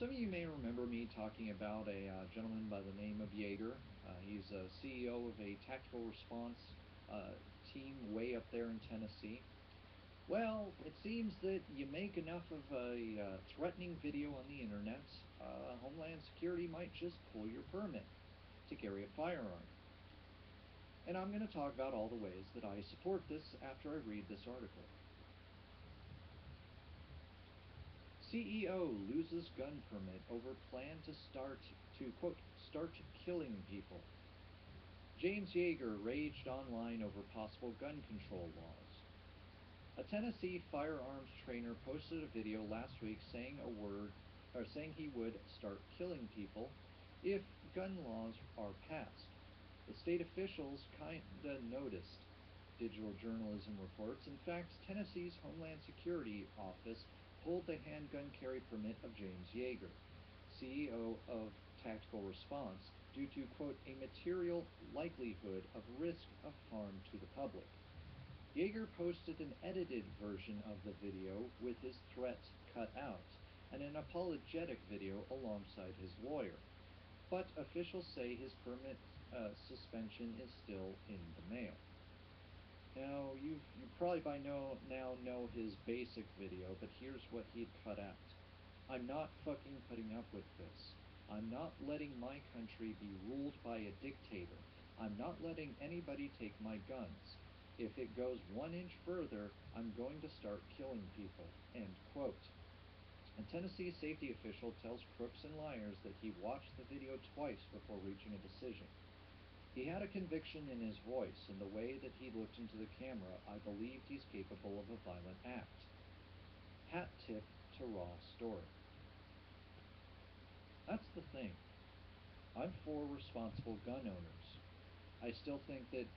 Some of you may remember me talking about a gentleman by the name of Jaeger. He's a CEO of a tactical response uh, team way up there in Tennessee. Well, it seems that you make enough of a threatening video on the internet, Homeland Security might just pull your permit to carry a firearm. And I'm going to talk about all the ways that I support this after I read this article. CEO loses gun permit over plan to quote start killing people. James Yeager raged online over possible gun control laws. A Tennessee firearms trainer posted a video last week saying he would start killing people if gun laws are passed. The state officials kinda noticed, Digital Journalism reports. In fact, Tennessee's Homeland Security Office pulled the handgun carry permit of James Yeager, CEO of Tactical Response, due to, quote, a material likelihood of risk of harm to the public. Yeager posted an edited version of the video with his threats cut out and an apologetic video alongside his lawyer. But officials say his permit suspension is still in the mail. Now, you probably by now know his basic video, but here's what he'd cut out. I'm not fucking putting up with this. I'm not letting my country be ruled by a dictator. I'm not letting anybody take my guns. If it goes 1 inch further, I'm going to start killing people. End quote. A Tennessee safety official tells Crooks and Liars that he watched the video twice before reaching a decision. He had a conviction in his voice and the way that he looked into the camera. I believed he's capable of a violent act. Hat tip to Raw story. That's the thing. I'm for responsible gun owners. I still think that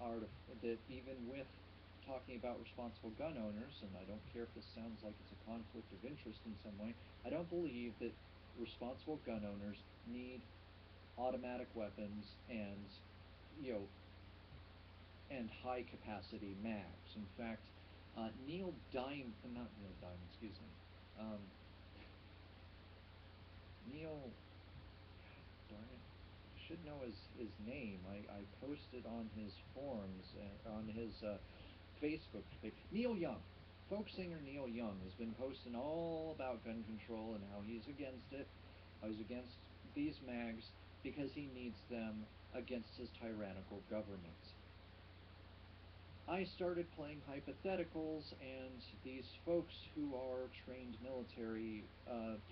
even with talking about responsible gun owners, and I don't care if this sounds like it's a conflict of interest in some way, I don't believe that responsible gun owners need automatic weapons and and high capacity mags. In fact, not Neil Diamond, excuse me. Neil, darn it, I should know his name. I posted on his forums, on his Facebook page. Neil Young. Folk singer Neil Young has been posting all about gun control and how he's against it, how he's against these mags because he needs them against his tyrannical government. I started playing hypotheticals, and these folks who are trained military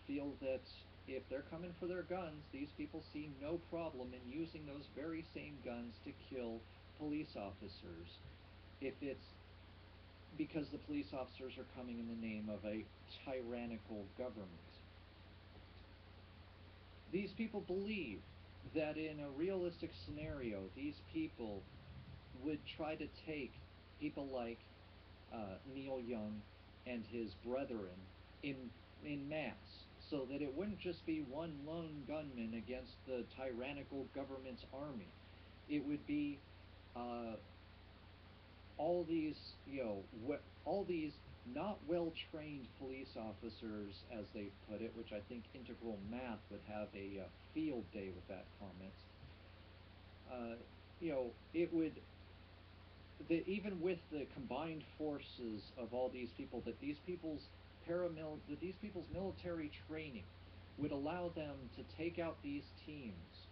feel that if they're coming for their guns, these people see no problem in using those very same guns to kill police officers if it's because the police officers are coming in the name of a tyrannical government. These people believe that in a realistic scenario, these people would try to take people like Neil Young and his brethren in mass, so that it wouldn't just be one lone gunman against the tyrannical government's army. It would be all these, all these not well-trained police officers, as they put it, which I think Integral Math would have a field day with that comment. It would, even with the combined forces of all these people, that these people's military training would allow them to take out these teams,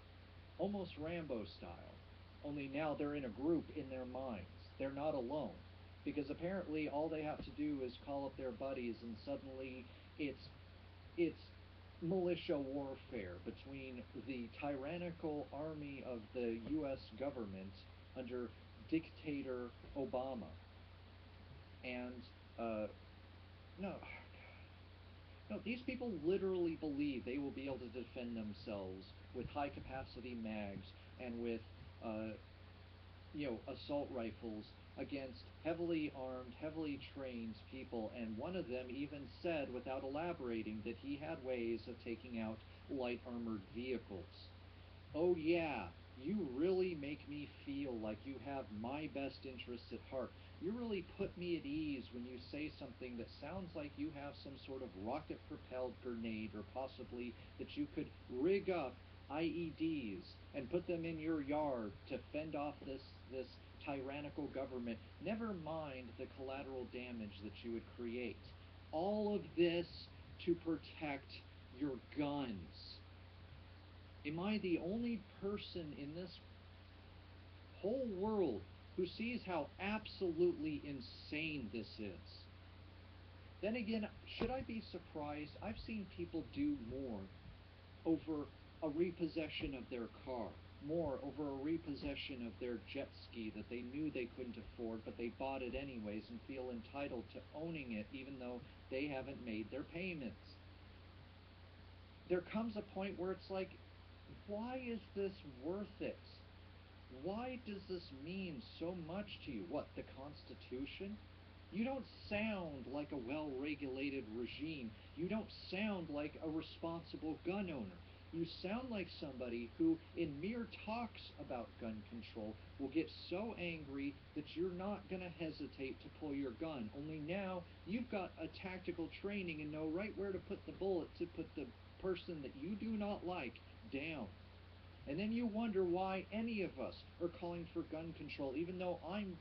almost Rambo style. Only now they're in a group in their minds. They're not alone. Because apparently all they have to do is call up their buddies, and suddenly it's militia warfare between the tyrannical army of the U.S. government under dictator Obama. And, no, these people literally believe they will be able to defend themselves with high-capacity mags and with assault rifles against heavily armed, heavily trained people. And one of them even said, without elaborating, that he had ways of taking out light armored vehicles. Oh yeah, You really make me feel like you have my best interests at heart. You really put me at ease when you say something that sounds like you have some sort of rocket propelled grenade, or possibly that you could rig up IEDs and put them in your yard to fend off this tyrannical government. Never mind the collateral damage that you would create. All of this to protect your guns. Am I the only person in this whole world who sees how absolutely insane this is? Then again, should I be surprised? I've seen people do more over a repossession of their car, more over a repossession of their jet ski that they knew they couldn't afford, but they bought it anyways and feel entitled to owning it even though they haven't made their payments. There comes a point where it's like, why is this worth it? Why does this mean so much to you? What, the Constitution? You don't sound like a well-regulated regime. You don't sound like a responsible gun owner. You sound like somebody who, in mere talks about gun control, will get so angry that you're not going to hesitate to pull your gun. Only now you've got a tactical training and know right where to put the bullet to put the person that you do not like down. And then you wonder why any of us are calling for gun control, even though I'm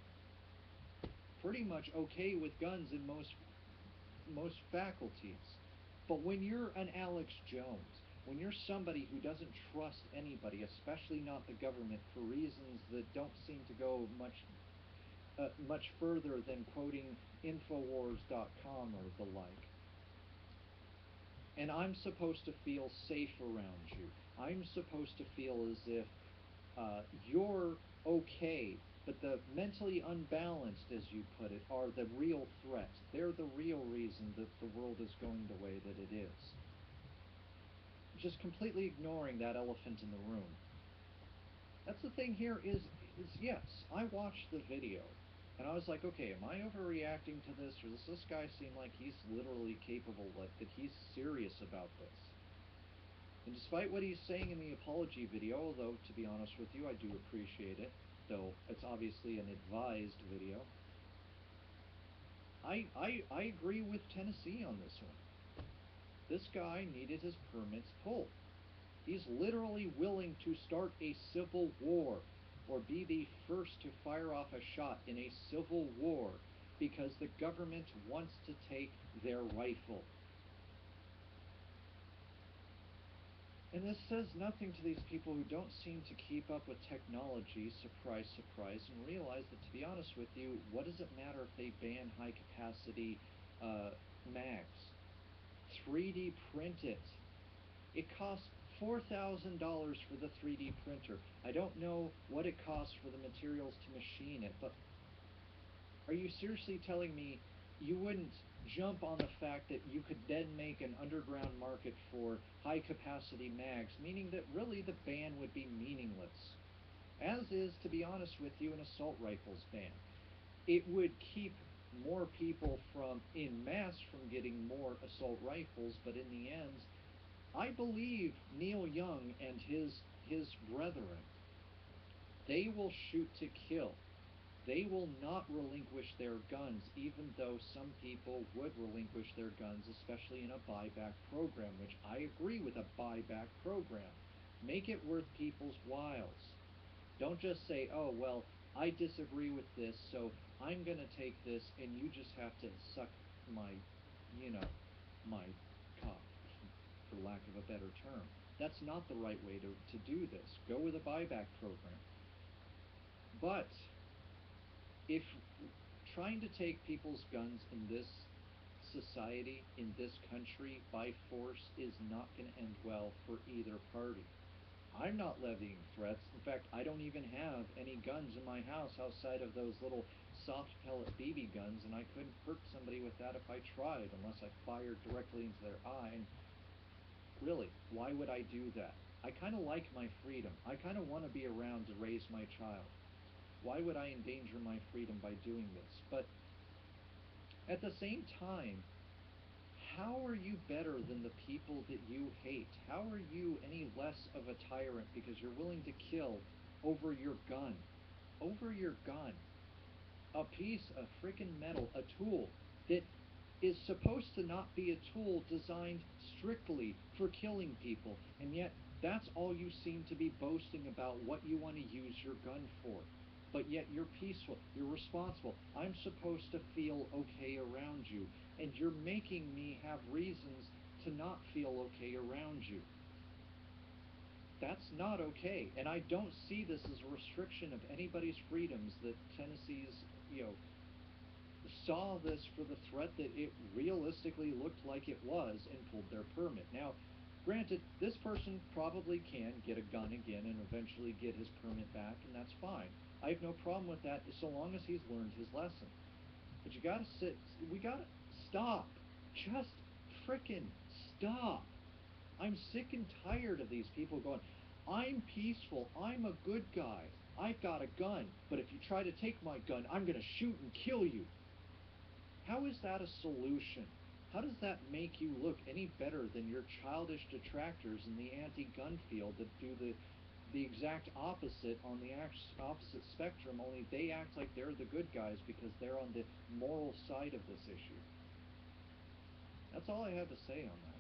pretty much okay with guns in most faculties. But when you're an Alex Jones, when you're somebody who doesn't trust anybody, especially not the government, for reasons that don't seem to go much further than quoting Infowars.com or the like, and I'm supposed to feel safe around you, I'm supposed to feel as if you're okay, but the mentally unbalanced, as you put it, are the real threat. They're the real reason that the world is going the way that it is. Just completely ignoring that elephant in the room. That's the thing here is yes, I watched the video, and I was like, okay, am I overreacting to this, or does this guy seem like he's literally capable, like that he's serious about this? And despite what he's saying in the apology video, although to be honest with you, I do appreciate it, though it's obviously an advised video, I agree with Tennessee on this one. This guy needed his permits pulled. He's literally willing to start a civil war, or be the first to fire off a shot in a civil war, because the government wants to take their rifle. And this says nothing to these people who don't seem to keep up with technology, surprise, surprise, and realize that, to be honest with you, what does it matter if they ban high-capacity mags? 3D print it. It costs $4,000 for the 3D printer. I don't know what it costs for the materials to machine it, but are you seriously telling me you wouldn't jump on the fact that you could then make an underground market for high-capacity mags, meaning that really the ban would be meaningless? As is, to be honest with you, an assault rifles ban. It would keep more people en masse from getting more assault rifles, but in the end, I believe Neil Young and his brethren, they will shoot to kill. They will not relinquish their guns, even though some people would relinquish their guns, especially in a buyback program, which I agree with a buyback program. Make it worth people's whiles. Don't just say, oh, well, I disagree with this, so I'm going to take this, and you just have to suck my cock, for lack of a better term. That's not the right way to do this. Go with a buyback program. But if trying to take people's guns in this society, in this country, by force is not going to end well for either party. I'm not levying threats. In fact, I don't even have any guns in my house outside of those little soft pellet BB guns, and I couldn't hurt somebody with that if I tried, unless I fired directly into their eye. And really, why would I do that? I kind of like my freedom. I kind of want to be around to raise my child. Why would I endanger my freedom by doing this? But at the same time, how are you better than the people that you hate? How are you any less of a tyrant because you're willing to kill over your gun. Over your gun. A piece of freaking metal, a tool that is supposed to not be a tool designed strictly for killing people, and yet that's all you seem to be boasting about what you want to use your gun for. But yet you're peaceful, you're responsible. I'm supposed to feel okay around you, and you're making me have reasons to not feel okay around you. That's not okay, and I don't see this as a restriction of anybody's freedoms that Tennessee's, you know, saw this for the threat that it realistically looked like it was and pulled their permit. Now, granted, this person probably can get a gun again and eventually get his permit back, and that's fine. I have no problem with that so long as he's learned his lesson. But you gotta we gotta stop. Just frickin' stop. I'm sick and tired of these people going, I'm peaceful, I'm a good guy, I've got a gun, but if you try to take my gun, I'm gonna shoot and kill you. How is that a solution? How does that make you look any better than your childish detractors in the anti-gun field that do the exact opposite on the opposite spectrum, only they act like they're the good guys because they're on the moral side of this issue? That's all I have to say on that.